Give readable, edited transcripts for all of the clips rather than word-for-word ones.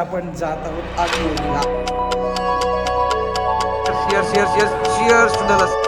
आपण जात आहोत आदियोगीला. Cheers to the last.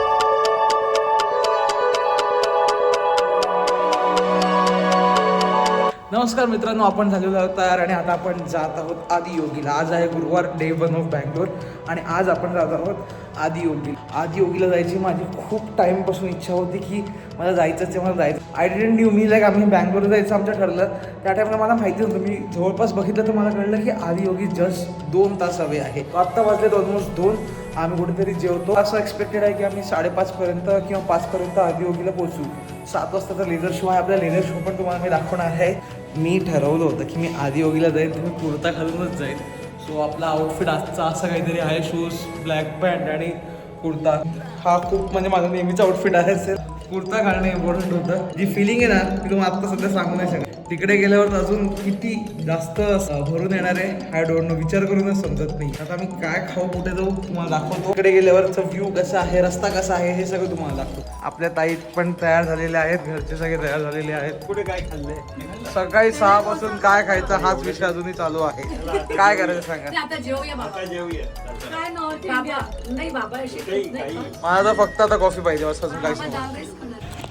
नमस्कार मित्रांनो, आपण झालेलो आहोत तयार आणि आता आपण जात आहोत आदियोगीला. आज आहे गुरुवार, डे 1 ऑफ बँगलोर आणि आज आपण जात आहोत आदियोगीला जायची माझी खूप टाईमपासून इच्छा होती की मला जायचंच आहे, मला जायचं. I didn't knew me like आम्ही बँगलोर जायचं आमचं ठरलं. त्या टाईमला मला माहिती होतं, मी जवळपास बघितलं तर मला कळलं की आदियोगी जस्ट 2 तास हवे आहे. आत्ता वाजलेत ऑलमोस्ट 2. आम्ही कुठेतरी जेवतो. असं एक्सपेक्टेड आहे की आम्ही 5:30पर्यंत किंवा 5पर्यंत आदियोगीला पोहोचू. 7 वाजताचा लेझर शो आहे. आपला लेझर शो पण तुम्हाला मी दाखवणार आहे. मी ठरवलं होतं की मी आदियोगीला जाईन, तुम्ही कुर्ता घालूनच जाईल. सो आपला आउटफिट आजचा असं काहीतरी आहे, शूज, ब्लॅक पॅन्ट आणि कुर्ता. हा खूप म्हणजे माझा नेहमीचा आउटफिट आहे. सर कुर्ता घालणं इम्पॉर्टंट होतं. जी फिलिंग आहे ना ती तुम्हाला आत्ता सध्या सांगू नाही शकत. तिकडे गेल्यावर अजून किती जास्त भरून येणार आहे आय डोंट नो, विचार करूनच समजत नाही. आता आम्ही काय खाऊ, कुठे जाऊ तुम्हाला दाखवतो. तिकडे गेल्यावरचा व्ह्यू कसा आहे, रस्ता कसा आहे हे सगळं तुम्हाला दाखवतो. आपल्या ताई पण तयार झालेल्या आहेत, घरचे सगळे तयार झालेले आहेत. कुठे काय खाल्लंय? सकाळी 6 पासून काय खायचं हाच विषय अजूनही चालू आहे. काय करायचं सांगा. आता जेवूया बाबा, जेवूया. काय नॉर्थ इंडिया नाही बाबा, मला तर फक्त आता कॉफी पाहिजे बस, अजून काहीच.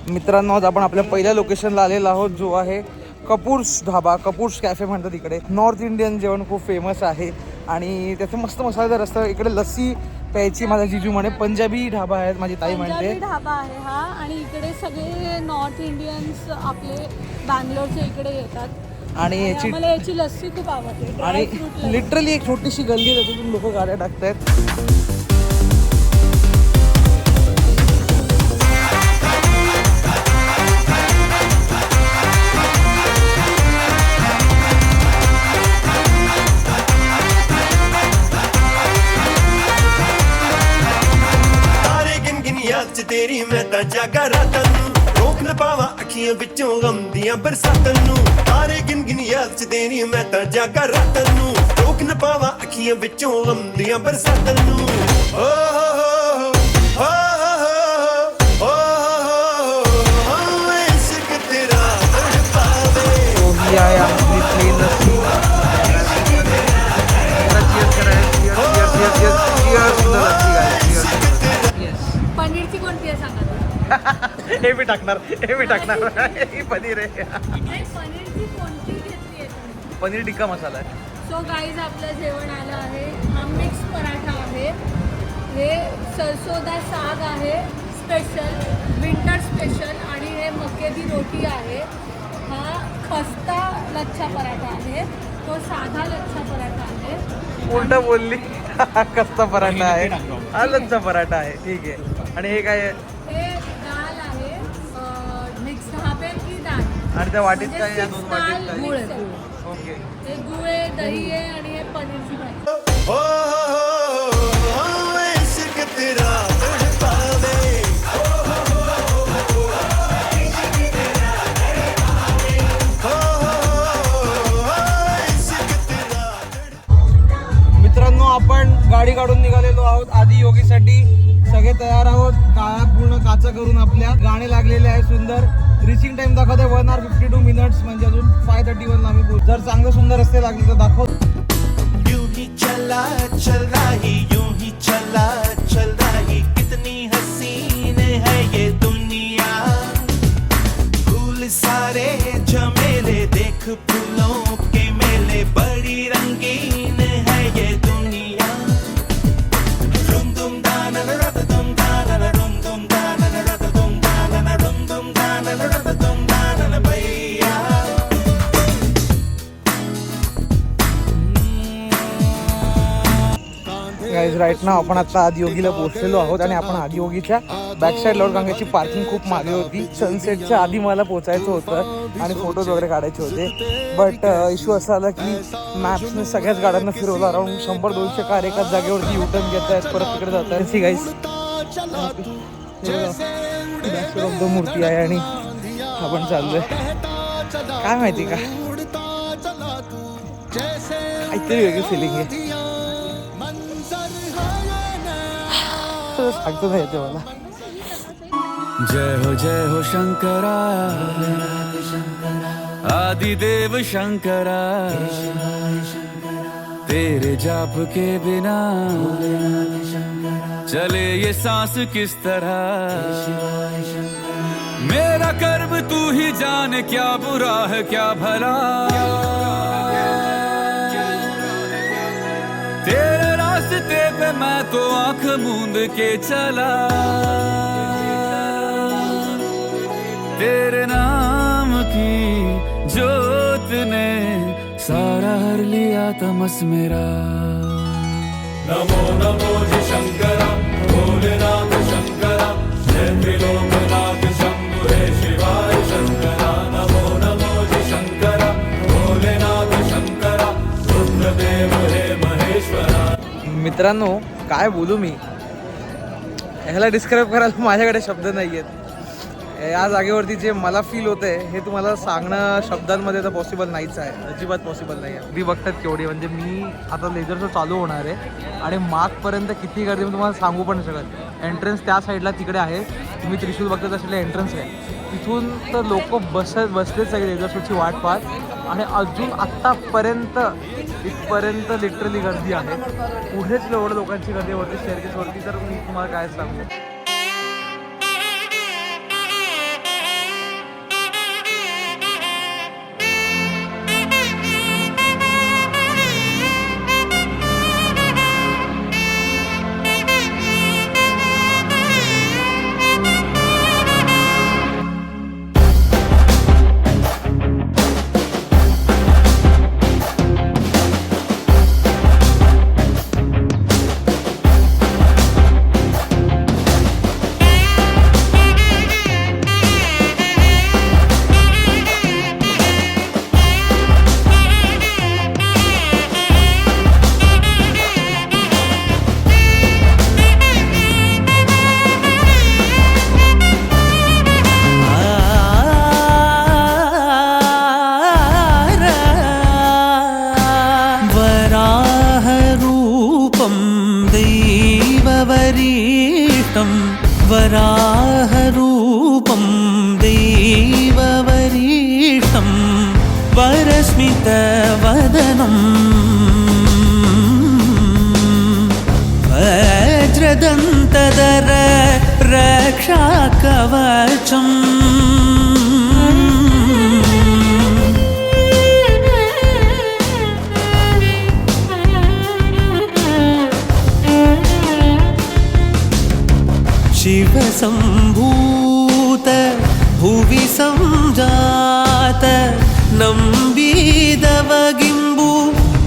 मित्रांनो, आज आपण आपल्या पहिल्या लोकेशनला आलेलो आहोत, जो आहे कपूर्स ढाबा. कपूर्स कॅफे म्हणतात. इकडे नॉर्थ इंडियन जेवण खूप फेमस आहे आणि त्याचं मस्त मसालेदार असतं. इकडे लस्सी प्यायची माझा जिजू म्हणे. पंजाबी ढाबा आहे माझी ताई म्हणते. ढाबा आहे हा आणि इकडे सगळे नॉर्थ इंडियन्स आपले बँगलोरचे इकडे येतात आणि याची लस्सी खूप आवडते. आणि लिटरली एक छोटीशी गल्ली आहे, त्यातून लोक गाड्या टाकतायत. तेरी मैं तां जागा रातां नूं, रोक न पावां अखियां विचों गम दियां बरसातां नूं. तारे गिन गिन याद च तेरी मैं तां जागा रातां नूं, रोक न पावां अखियां विचों गम दियां बरसातां नूं. ओ हो हो हो हो इश्क तेरा तड़पावे. ही आहे आपली प्लेन लस्सी. पनीरची कोणती आहे सांगा. हे मी टाकणार ही पनीर आहे. पनीरची कोणती घेतली आहे? पनीर टिक्का मसाला आहे. सो गाईज आपलं जेवण आलं आहे. हा मिक्स पराठा आहे, हे सरसोदा साग आहे स्पेशल, विंटर स्पेशल, आणि हे मक्के दी रोटी आहे. हा खस्ता लच्छा पराठा आहे, तो साधा लच्छा पराठा आहे. उलट बोलली. कच्चा पराठा आहे, हा लच्छा पराठा आहे. ठीक आहे. आणि हे काय आहे? हे डाळ आहे, मिक्स धाबे की डाळ. आणि त्या वाटीत म्हणजे काय? या 2 वाटीत काय? गुळ आहे. ओके. हे गुळ आहे, दही आहे आणि हे पनीरची भाजी. ओ हो इश्क तेरा तड़पावे. मित्रांनो, आपण गाडी काढून निघालेलो आहोत आदियोगीसाठी. सगळे तयार आहोत. काळा पूर्ण काचा करून आपल्या गाणे लागलेले आहे सुंदर. रिचिंग टाइम दाखवते 1 hour 52 minutes, म्हणजे अजून 5:31 आम्ही बोल. जर चांगलं सुंदर रस्ते लागले तर दाखव. यूं ही चला चल रही, यूं ही चला चल रही, कितनी हसीन है ये दुनिया. फूल सारे झमेले देख, फूलों के मेले, बड़ी रंगीन है ये दुनिया. रुम दुम दाना रत दुम दाना, रुम दुम दाना रत दुम दाना, रुम दुम दाना रत दुम दाना भैया. गाईज राईट ना आपण आता आदियोगीला पोहोचलेलो आहोत आणि आपण आदियोगीच्या बॅक साईडला, कारण याची पार्किंग खूप मागे होती. सनसेटच्या आधी मला पोहोचायचं होतं आणि फोटोज वगैरे काढायचे होते. बट इश्यू असा आला की मॅप्सने सगळ्याच गाड्यांना फिरवलं. अराउंड 100-200 कार एकाच जागेवरती युटर्न घेत आहेत, परत तिकडे जात आहेत. गाईज मूर्ती आहे आणि आपण चाललोय. काय माहिती का, काहीतरी वेगळी फिलिंग आहे. सांगतो नाही येते मला. जय हो शंकरा, आदिदेव शंकरा, तेरे जाप के बिना चले ये सांस किस तरह, मेरा कर्म तू ही जाने क्या बुरा है क्या भला, तेरे रास्ते पे मैं तो आंख मूंद के चला, तेरे नाम की जोत ने सारा हर लिया तमस मेरा। नमो नमो जी शंकरा भोलेनाथ शंकरा, जय त्रिलोकनाथ शंभु हे शिवाय शंकरा। नमो नमो जी शंकरा भोलेनाथ शंकरा, रुद्रदेव हे महेश्वरा। मित्रांनो काय बोलू मी, ह्याला डिस्क्राईब करायला माझ्याकडे शब्द नाही आहेत. या जागेवरती जे मला फील होते हे तुम्हाला सांगणं शब्दांमध्ये तर पॉसिबल नाहीच आहे, अजिबात पॉसिबल नाही आहे. ती बघतात केवढी, म्हणजे मी आता लेझर शो चालू होणार आहे आणि मागपर्यंत किती गर्दी मी तुम्हाला सांगू पण शकत. एंट्रन्स त्या साईडला तिकडे आहे, तुम्ही त्रिशूल बघता असलेलं एंट्रन्स आहे, तिथून तर लोक बसलेच आहे लेझर शोची वाट पाहत आणि अजून आत्तापर्यंत इथपर्यंत लिटरली गर्दी आहे. पुढेच एवढं लोकांची गर्दी वरती स्टेअरकेसवरती, तर मी तुम्हाला काय सांगू. वराहरूपं दैववरीष्टं वरस्मितवदनं वज्रदन्तधर रक्षाकवचम् शिवसम्भूत भुवि संजात नम्बिदवगिम्बु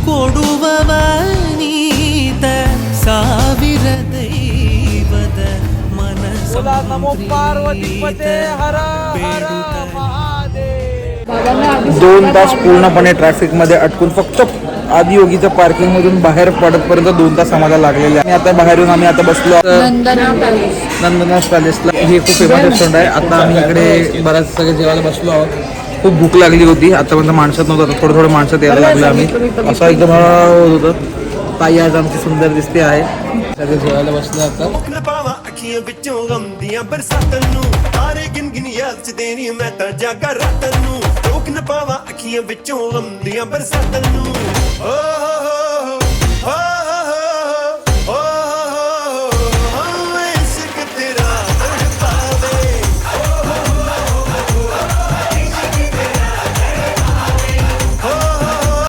कोडुववनीत ಸಾವಿರ ದೈವದ बोला नमो पार्वतीपते हर हर महादेव. 2 तास पूर्णपणे ट्रॅफिकमध्ये अटकून फक्त आदियोगीच्या पार्किंग मधून बाहेर पडतपर्यंत 2 तास आम्हाला लागलेले आहे. आता बाहेरून आम्ही आता बसलो नंदना पॅलेसला. हे खूप फेमस रेस्टॉरंट आहे. आता आम्ही इकडे बऱ्याच सगळे जेवायला बसलो आहोत. खूप भूक लागली होती, आतापर्यंत माणसात नव्हतं, आता थोडं माणसात यायला लागलं. आम्ही असं एकदम होत होतं. ताई आज आमची सुंदर दिसते आहे. सगळे जेवायला बसलो आता. ਅੱਖੀਆਂ ਵਿੱਚੋਂ ਗਮ ਦੀਆਂ ਬਰਸਾਤਾਂ ਨੂੰ ਤਾਰੇ ਗਿਣ ਗਿਣ ਯਾਦ ਚ ਦੇਣੀ ਮੈਂ ਤਾਂ ਜਾਗਾ ਰਾਤਾਂ ਨੂੰ ਰੋਕ ਨਾ ਪਾਵਾਂ ਅੱਖੀਆਂ ਵਿੱਚੋਂ ਗਮ ਦੀਆਂ ਬਰਸਾਤਾਂ ਨੂੰ ਓ